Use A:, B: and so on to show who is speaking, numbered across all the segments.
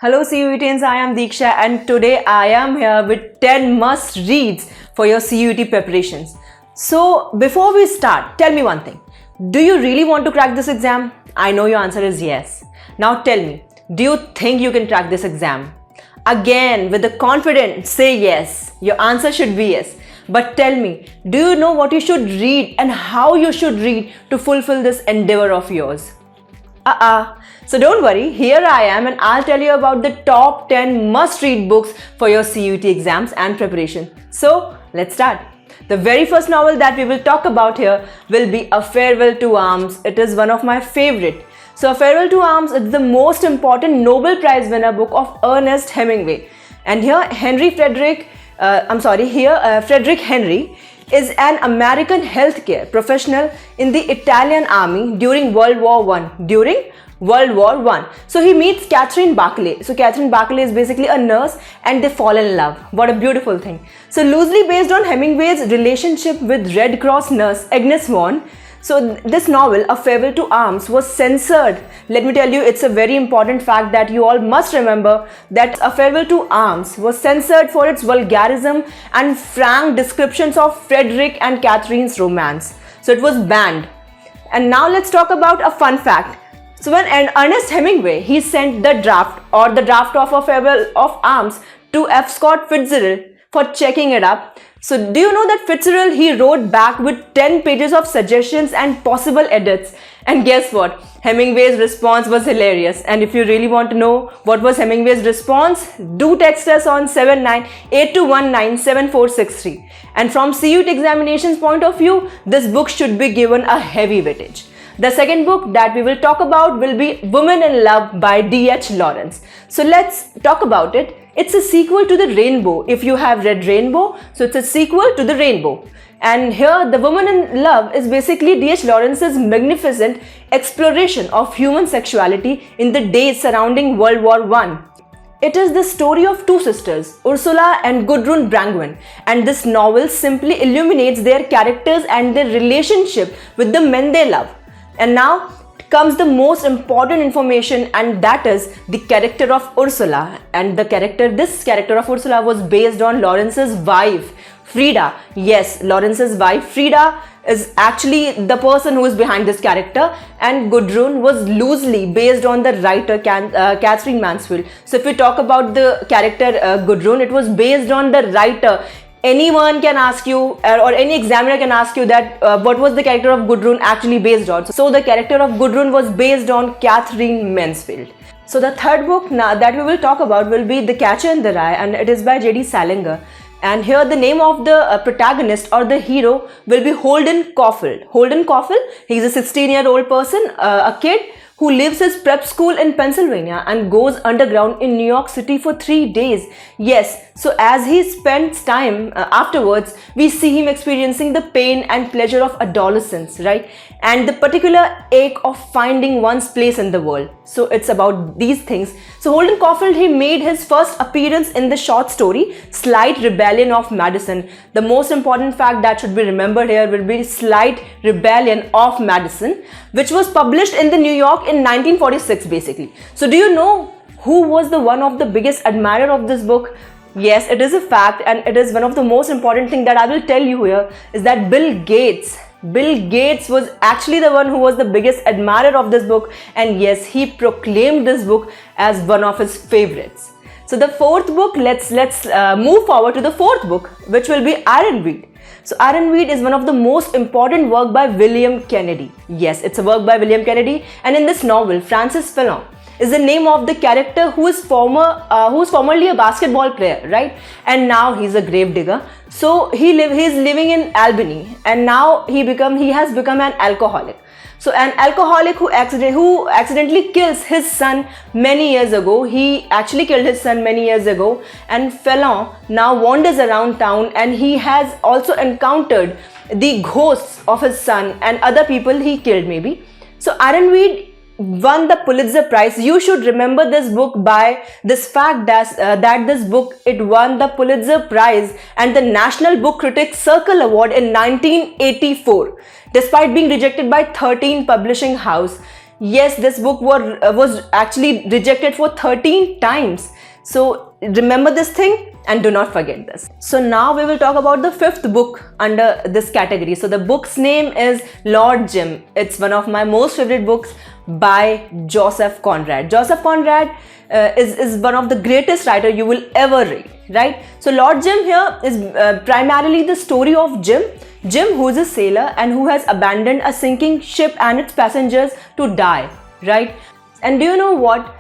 A: Hello CUETians, I am Diksha and today I am here with 10 must reads for your CUET preparations. So before we start, tell me one thing. Do you really want to crack this exam? I know your answer is yes. Now tell me, do you think you can crack this exam? Again, with the confidence, say yes. Your answer should be yes. But tell me, do you know what you should read and how you should read to fulfill this endeavor of yours? So don't worry, here I am and I'll tell you about the top 10 must-read books for your CUET exams and preparation. So let's start. The very first novel that we will talk about here will be A Farewell to Arms. It is one of my favorite. So A Farewell to Arms is the most important Nobel Prize winner book of Ernest Hemingway. And here Frederick Henry is an American healthcare professional in the Italian army during World War I. So he meets Catherine Barclay. So Catherine Barclay is basically a nurse and they fall in love. What a beautiful thing. So loosely based on Hemingway's relationship with Red Cross nurse Agnes Vaughan. So this novel, A Farewell to Arms, was censored. Let me tell you, it's a very important fact that you all must remember that A Farewell to Arms was censored for its vulgarism and frank descriptions of Frederick and Catherine's romance. So it was banned. And now let's talk about a fun fact. So when Ernest Hemingway, he sent the draft of A Farewell of Arms to F. Scott Fitzgerald for checking it up. So do you know that Fitzgerald, he wrote back with 10 pages of suggestions and possible edits. And guess what? Hemingway's response was hilarious. And if you really want to know what was Hemingway's response, do text us on 7982197463. And from CUET examinations point of view, this book should be given a heavy weightage. The second book that we will talk about will be Women in Love by D.H. Lawrence. So let's talk about it. It's a sequel to The Rainbow. If you have read Rainbow, so it's a sequel to The Rainbow. And here, The Woman in Love is basically D.H. Lawrence's magnificent exploration of human sexuality in the days surrounding World War I. It is the story of two sisters, Ursula and Gudrun Brangwyn, and this novel simply illuminates their characters and their relationship with the men they love. And now comes the most important information, and that is the character of Ursula. And this character of Ursula was based on Lawrence's wife, Frida. Yes, Lawrence's wife, Frida, is actually the person who is behind this character, and Gudrun was loosely based on the writer Catherine Mansfield. So if we talk about the character Gudrun, it was based on the writer. Anyone can ask you, or any examiner can ask you that what was the character of Gudrun actually based on. So the character of Gudrun was based on Catherine Mansfield. So the third book now that we will talk about will be The Catcher in the Rye, and it is by J.D. Salinger. And here the name of the protagonist or the hero will be Holden Caulfield. Holden Caulfield, he is a 16-year-old person, a kid who leaves his prep school in Pennsylvania and goes underground in New York City for 3 days. Yes, so as he spends time afterwards, we see him experiencing the pain and pleasure of adolescence, right? And the particular ache of finding one's place in the world. So it's about these things. So Holden Caulfield, he made his first appearance in the short story, Slight Rebellion of Madison. The most important fact that should be remembered here will be Slight Rebellion of Madison, which was published in the New York in 1946 basically. So do you know who was one of the biggest admirer of this book? Yes, it is a fact, and it is one of the most important thing that I will tell you here is that Bill Gates was actually the one who was the biggest admirer of this book, and yes, he proclaimed this book as one of his favorites. So the fourth book, let's move forward to the fourth book, which will be Ironweed. So Ironweed is one of the most important work by William Kennedy. Yes, it's a work by William Kennedy, and in this novel, Francis Fillon is the name of the character who is formerly a basketball player, right? And now he's a grave digger. So he's living in Albany, and now he has become an alcoholic. So an alcoholic who accidentally kills his son many years ago. He actually killed his son many years ago, and Fallon now wanders around town, and he has also encountered the ghosts of his son and other people he killed maybe. So Ironweed won the Pulitzer Prize. You should remember this book by this fact that this book, it won the Pulitzer Prize and the National Book Critics Circle Award in 1984, despite being rejected by 13 publishing house. Yes, this book was actually rejected for 13 times. So remember this thing and do not forget this. So now we will talk about the fifth book under this category. So the book's name is Lord Jim. It's one of my most favorite books by Joseph Conrad. Joseph Conrad is one of the greatest writer you will ever read, right? So Lord Jim here is primarily the story of Jim, who is a sailor and who has abandoned a sinking ship and its passengers to die, right? And do you know what?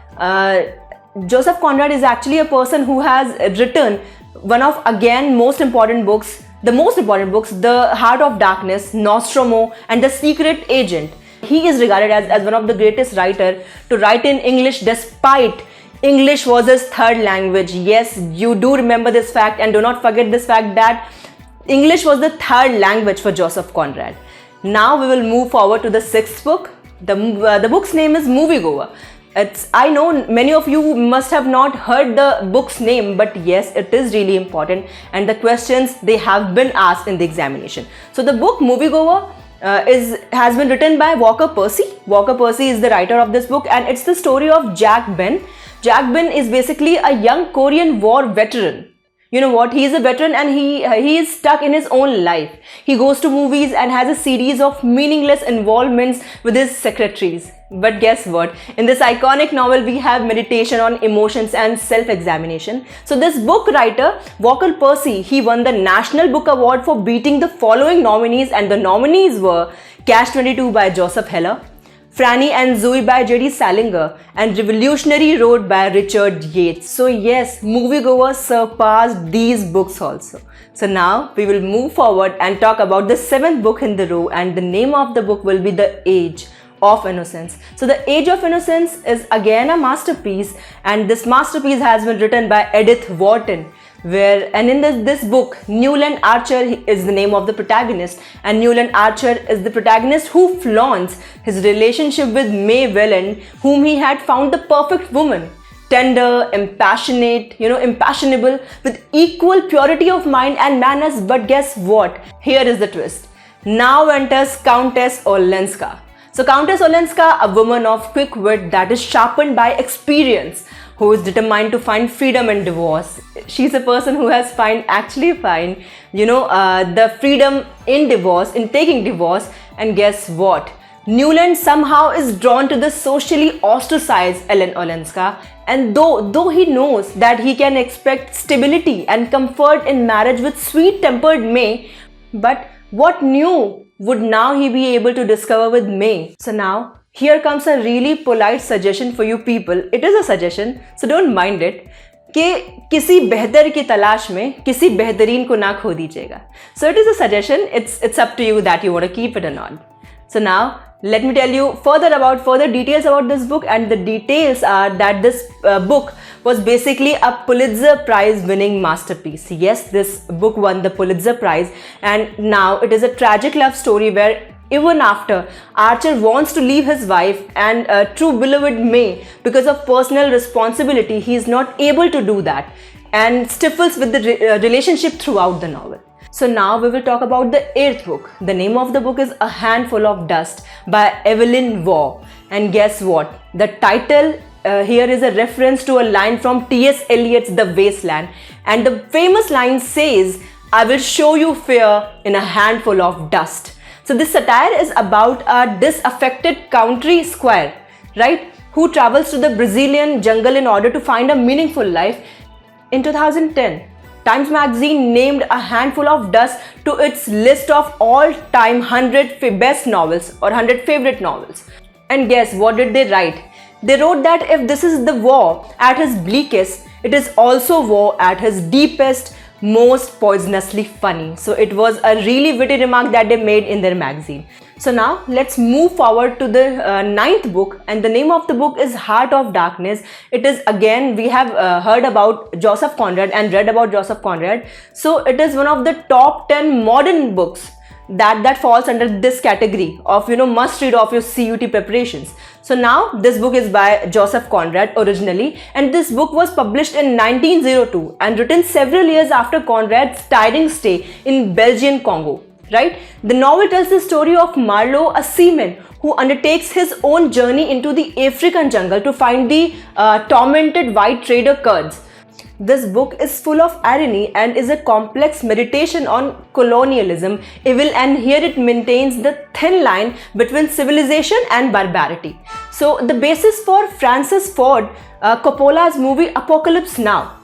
A: Joseph Conrad is actually a person who has written one of, again, most important books, The Heart of Darkness, Nostromo, and The Secret Agent. He is regarded as one of the greatest writers to write in English despite English was his third language. Yes, you do remember this fact, and do not forget this fact that English was the third language for Joseph Conrad. Now we will move forward to the sixth book. The book's name is Moviegoer. I know many of you must have not heard the book's name, but yes, it is really important, and the questions they have been asked in the examination. So the book Moviegoer has been written by Walker Percy. Walker Percy is the writer of this book, and it's the story of Jack Ben. Jack Ben is basically a young Korean War veteran. You know what? He is a veteran and he is stuck in his own life. He goes to movies and has a series of meaningless involvements with his secretaries. But guess what? In this iconic novel, we have meditation on emotions and self-examination. So this book writer, Walker Percy, he won the National Book Award for beating the following nominees, and the nominees were Catch-22 by Joseph Heller, Franny and Zooey by J.D. Salinger, and Revolutionary Road by Richard Yates. So yes, Moviegoer surpassed these books also. So now we will move forward and talk about the seventh book in the row, and the name of the book will be The Age of Innocence. So The Age of Innocence is again a masterpiece, and this masterpiece has been written by Edith Wharton. In this book, Newland Archer is the name of the protagonist, and Newland Archer is the protagonist who flaunts his relationship with May Welland, whom he had found the perfect woman. Tender, impressionable, with equal purity of mind and manners. But guess what? Here is the twist. Now enters Countess Olenska. So Countess Olenska, a woman of quick wit that is sharpened by experience, who is determined to find freedom in divorce. She's a person who has the freedom in divorce, in taking divorce. And guess what? Newland somehow is drawn to the socially ostracized Ellen Olenska, and though he knows that he can expect stability and comfort in marriage with sweet-tempered May, but what new would now he be able to discover with May? So now, here comes a really polite suggestion for you people. It is a suggestion, so don't mind it. कि किसी बेहतर की तलाश में किसी बेहतरीन को ना खो दीजिएगा. So it is a suggestion. It's up to you that you want to keep it or not. So now let me tell you further details about this book, and the details are that this book was basically a Pulitzer Prize winning masterpiece. Yes, this book won the Pulitzer Prize, and now it is a tragic love story where even after Archer wants to leave his wife and true beloved May because of personal responsibility, he is not able to do that and stifles with the relationship throughout the novel. So now we will talk about the eighth book. The name of the book is A Handful of Dust by Evelyn Waugh. And guess what? The title here is a reference to a line from T.S. Eliot's The Wasteland. And the famous line says, "I will show you fear in a handful of dust." So this satire is about a disaffected country squire, right, who travels to the Brazilian jungle in order to find a meaningful life. In 2010, Times Magazine named A Handful of Dust to its list of all-time 100 best novels or 100 favorite novels. And guess what did they write? They wrote that if this is the war at his bleakest, it is also war at his deepest, most poisonously funny. So it was a really witty remark that they made in their magazine. So now let's move forward to the ninth book, and the name of the book is Heart of Darkness. It is, again, we have heard about Joseph Conrad and read about Joseph Conrad. So it is one of the top 10 modern books that falls under this category of must read of your CUET preparations. So now this book is by Joseph Conrad originally, and this book was published in 1902 and written several years after Conrad's tiring stay in Belgian Congo. right? The novel tells the story of Marlowe, a seaman who undertakes his own journey into the African jungle to find the tormented white trader Kurds. This book is full of irony and is a complex meditation on colonialism, evil, and here it maintains the thin line between civilization and barbarity. So the basis for Francis Ford Coppola's movie Apocalypse Now.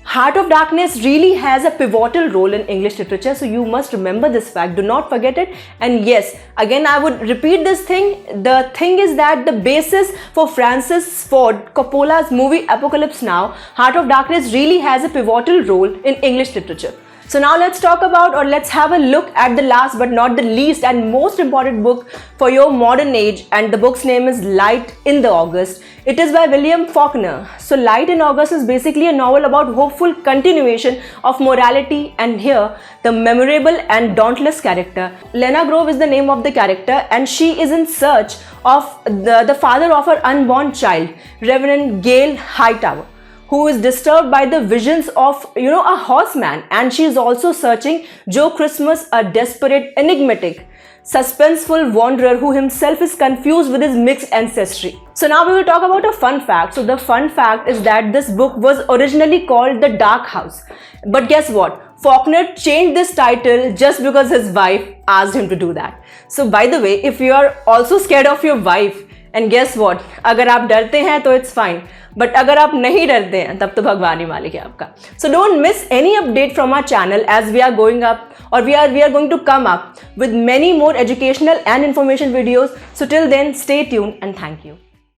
A: Heart of Darkness really has a pivotal role in English literature, so you must remember this fact. Do not forget it. And yes, again I would repeat this thing. The thing is that the basis for Francis Ford Coppola's movie Apocalypse Now, Heart of Darkness really has a pivotal role in English literature. So now let's talk about, or let's have a look at the last but not the least and most important book for your modern age, and the book's name is Light in the August. It is by William Faulkner. So Light in August is basically a novel about hopeful continuation of morality, and here the memorable and dauntless character. Lena Grove is the name of the character, and she is in search of the father of her unborn child, Reverend Gale Hightower, who is disturbed by the visions of, a horseman, and she is also searching Joe Christmas, a desperate, enigmatic, suspenseful wanderer who himself is confused with his mixed ancestry. So now we will talk about a fun fact. So the fun fact is that this book was originally called The Dark House. But guess what? Faulkner changed this title just because his wife asked him to do that. So by the way, if you are also scared of your wife, and guess what, अगर आप डरते हैं तो it's fine, but अगर आप नहीं डरते हैं तब तो भगवान ही मालिक है आपका. So don't miss any update from our channel as we are going up, or we are going to come up with many more educational and information videos. So till then, stay tuned and thank you.